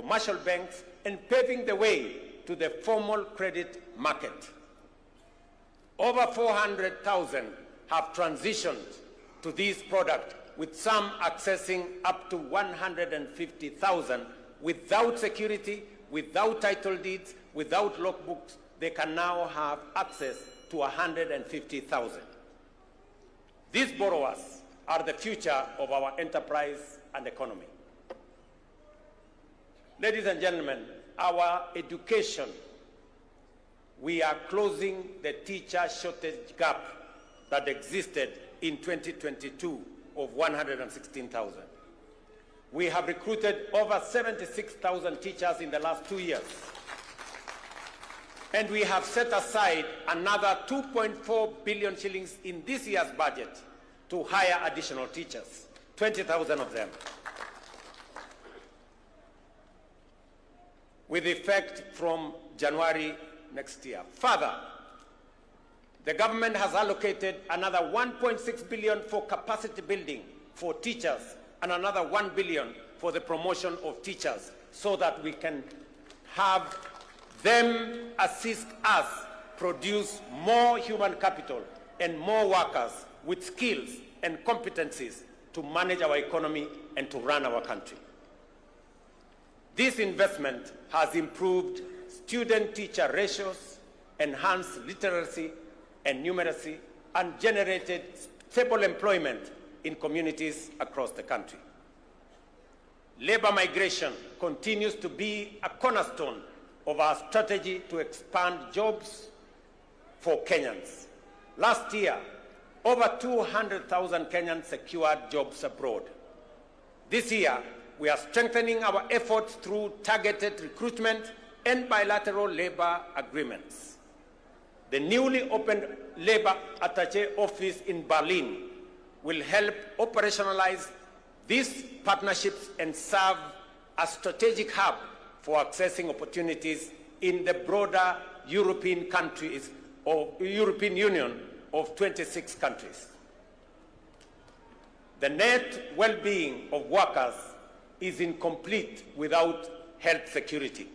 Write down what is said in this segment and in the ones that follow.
commercial banks, and paving the way to the formal credit market. Over 400,000 have transitioned to this product, with some accessing up to 150,000 without security, without title deeds, without logbooks. They can now have access to 150,000. These borrowers are the future of our enterprise and economy. Ladies and gentlemen, our education, we are closing the teacher shortage gap that existed in 2022 of 116,000. We have recruited over 76,000 teachers in the last 2 years. And we have set aside another 2.4 billion shillings in this year's budget to hire additional teachers, 20,000 of them, with effect from January next year. Further, the government has allocated another 1.6 billion for capacity building for teachers and another 1 billion for the promotion of teachers, so that we can have them assist us produce more human capital and more workers with skills and competencies to manage our economy and to run our country. This investment has improved student-teacher ratios, enhanced literacy and numeracy, and generated stable employment in communities across the country. Labor migration continues to be a cornerstone of our strategy to expand jobs for Kenyans. Last year, over 200,000 Kenyans secured jobs abroad. This year, we are strengthening our efforts through targeted recruitment and bilateral labor agreements. The newly opened Labor Attaché office in Berlin will help operationalize these partnerships and serve as a strategic hub for accessing opportunities in the broader European countries or European Union of 26 countries. The net well-being of workers is incomplete without health security.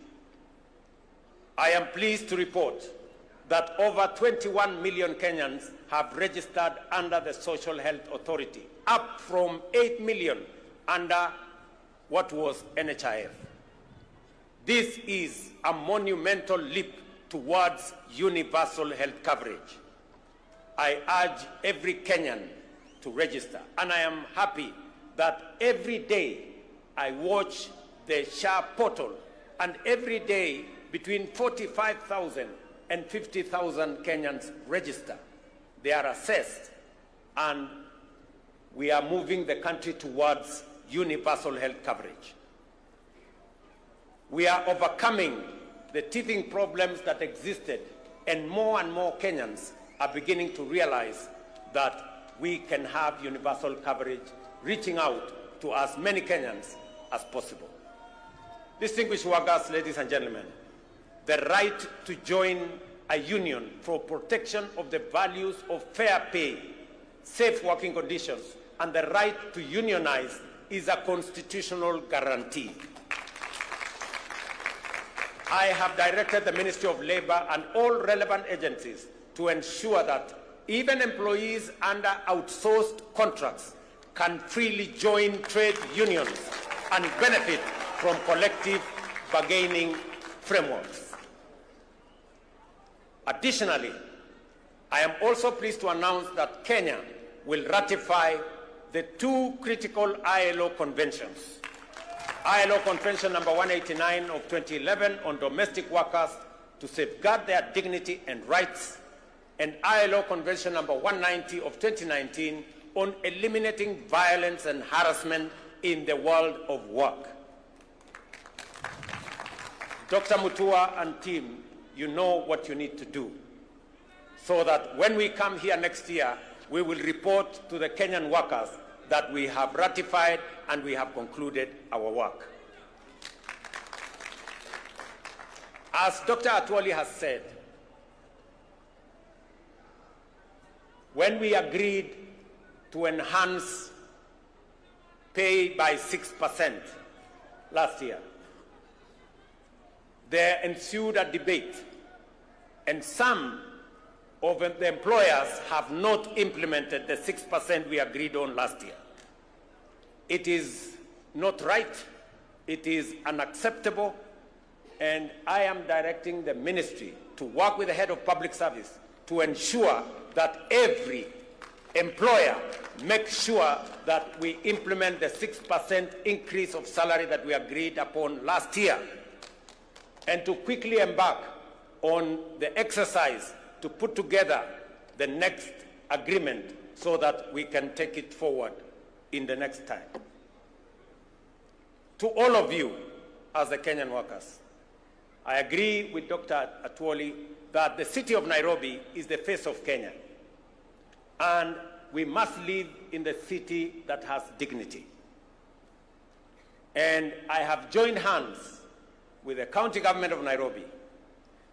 I am pleased to report that over 21 million Kenyans have registered under the Social Health Authority, up from 8 million under what was NHIF. This is a monumental leap towards universal health coverage. I urge every Kenyan to register, and I am happy that every day I watch the SHA portal, and every day between 45,000 and 50,000 Kenyans register. They are assessed, and we are moving the country towards universal health coverage. We are overcoming the teething problems that existed, and more Kenyans are beginning to realize that we can have universal coverage, reaching out to as many Kenyans as possible. Distinguished workers, ladies and gentlemen, the right to join a union for protection of the values of fair pay, safe working conditions, and the right to unionize is a constitutional guarantee. I have directed the Ministry of Labor and all relevant agencies to ensure that even employees under outsourced contracts can freely join trade unions and benefit from collective bargaining frameworks. Additionally, I am also pleased to announce that Kenya will ratify the two critical ILO conventions. ILO Convention number 189 of 2011 on domestic workers to safeguard their dignity and rights, and ILO Convention number 190 of 2019 on eliminating violence and harassment in the world of work. Dr. Mutua and team, you know what you need to do, so that when we come here next year, we will report to the Kenyan workers that we have ratified and we have concluded our work. As Dr. Atwoli has said, when we agreed to enhance pay by 6% last year, there ensued a debate, and some of the employers have not implemented the 6% we agreed on last year. It is not right, it is unacceptable, and I am directing the ministry to work with the head of public service to ensure that every employer makes sure that we implement the 6% increase of salary that we agreed upon last year, and to quickly embark on the exercise to put together the next agreement so that we can take it forward in the next time. To all of you, as the Kenyan workers, I agree with Dr. Atwoli that the city of Nairobi is the face of Kenya, and we must live in the city that has dignity. And I have joined hands with the county government of Nairobi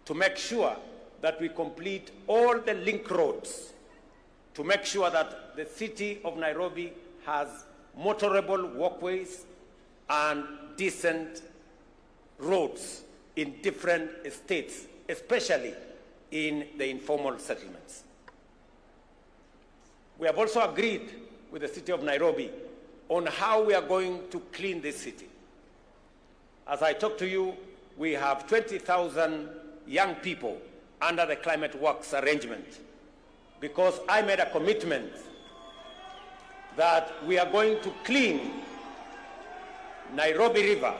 to make sure that we complete all the link roads, to make sure that the city of Nairobi has motorable walkways and decent roads in different estates, especially in the informal settlements. We have also agreed with the city of Nairobi on how we are going to clean this city. As I talk to you, we have 20,000 young people under the Climate Works arrangement, because I made a commitment that we are going to clean Nairobi River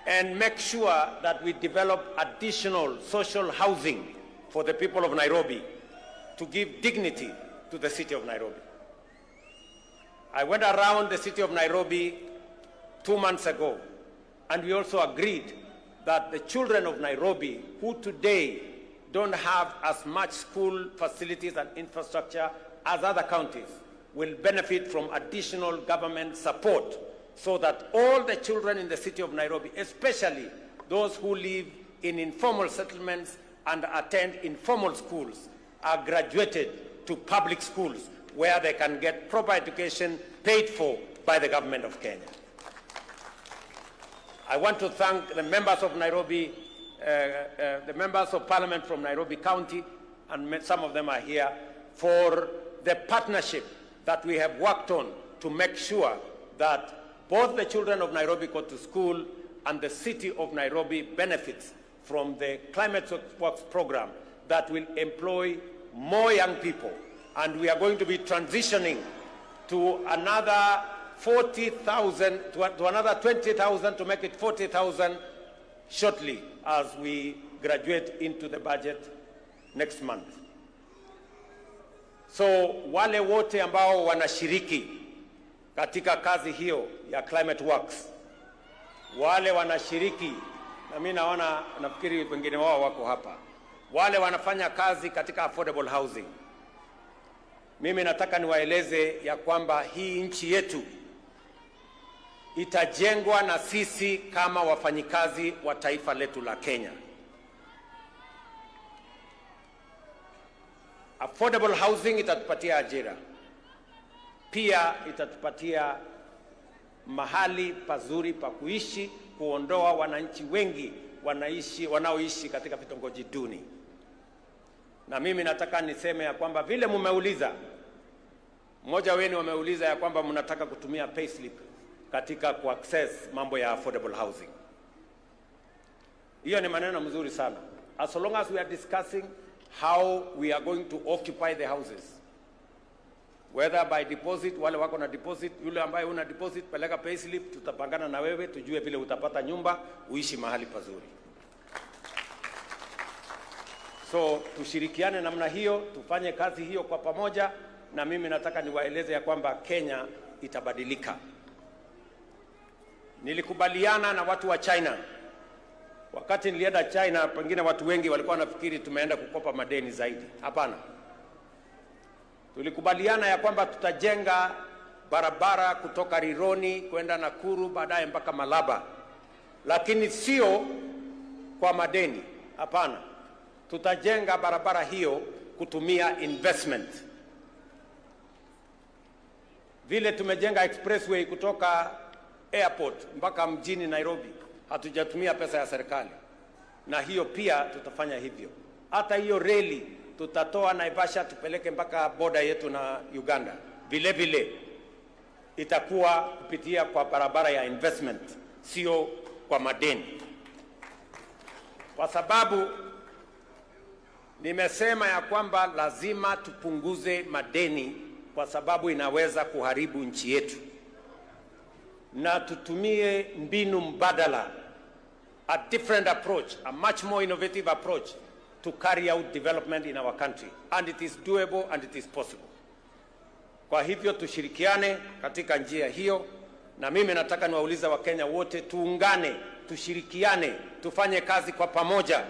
and make sure that we develop additional social housing for the people of Nairobi to give dignity to the city of Nairobi. I went around the city of Nairobi 2 months ago, and we also agreed that the children of Nairobi, who today don't have as much school facilities and infrastructure as other counties, will benefit from additional government support, so that all the children in the city of Nairobi, especially those who live in informal settlements and attend informal schools, are graduated to public schools where they can get proper education paid for by the government of Kenya. I want to thank the members of Nairobi, the members of parliament from Nairobi County, and some of them are here, for the partnership that we have worked on to make sure that both the children of Nairobi go to school and the city of Nairobi benefits from the Climate Works program that will employ more young people. And we are going to be transitioning to another 40,000, to another 20,000 to make it 40,000 shortly as we graduate into the budget next month. So wale wote ambao wanashiriki katika kazi hiyo ya Climate Works, wale wanashiriki, na mimi naona, nafikiri wengine wao wako hapa, wale wanafanya kazi katika affordable housing, mimi nataka niwaeleze ya kwamba hii nchi yetu itajengwa na sisi kama wafanyikazi wa taifa letu la Kenya. Affordable housing itatupatia ajira, pia itatupatia mahali pazuri pa kuishi, kuondoa wananchi wengi wanaoishi katika vitongoji duni. Na mimi nataka niseme ya kwamba vile mumeuliza, mmoja wenu wameuliza ya kwamba mnataka kutumia payslip katika kuaccess mambo ya affordable housing. Hiyo ni maneno mzuri sana. As long as we are discussing how we are going to occupy the houses, whether by deposit, wale wako na deposit, yule ambaye una deposit, peleka payslip, tutapangana na wewe, tujue vile utapata nyumba, uishi mahali pazuri. So tushirikiane namna hiyo, tufanye kazi hiyo kwa pamoja, na mimi nataka niwaeleze ya kwamba Kenya itabadilika. Nilikubaliana na watu wa China. Wakati nilienda China, pengine watu wengi walikuwa wanafikiri tumeenda kukopa madeni zaidi. Hapana. Tulikubaliana ya kwamba tutajenga barabara kutoka Rironi kwenda Nakuru, baadaye mpaka Malaba. Lakini sio kwa madeni. Hapana. Tutajenga barabara hiyo kutumia investment. Vile tumejenga expressway kutoka airport mpaka mjini Nairobi, hatujatumia pesa ya serikali, na hiyo pia tutafanya hivyo. Hata hiyo reli tutatoa Naivasha tupeleke mpaka boda yetu na Uganda, vile vile itakuwa kupitia kwa barabara ya investment, sio kwa madeni, kwa sababu nimesema ya kwamba lazima tupunguze madeni, kwa sababu inaweza kuharibu nchi yetu, na tutumie mbinu mbadala, a different approach, a much more innovative approach to carry out development in our country, and it is doable and it is possible. Kwa hivyo tushirikiane katika njia hiyo, na mimi nataka niwaulize Wakenya wote tuungane, tushirikiane, tufanye kazi kwa pamoja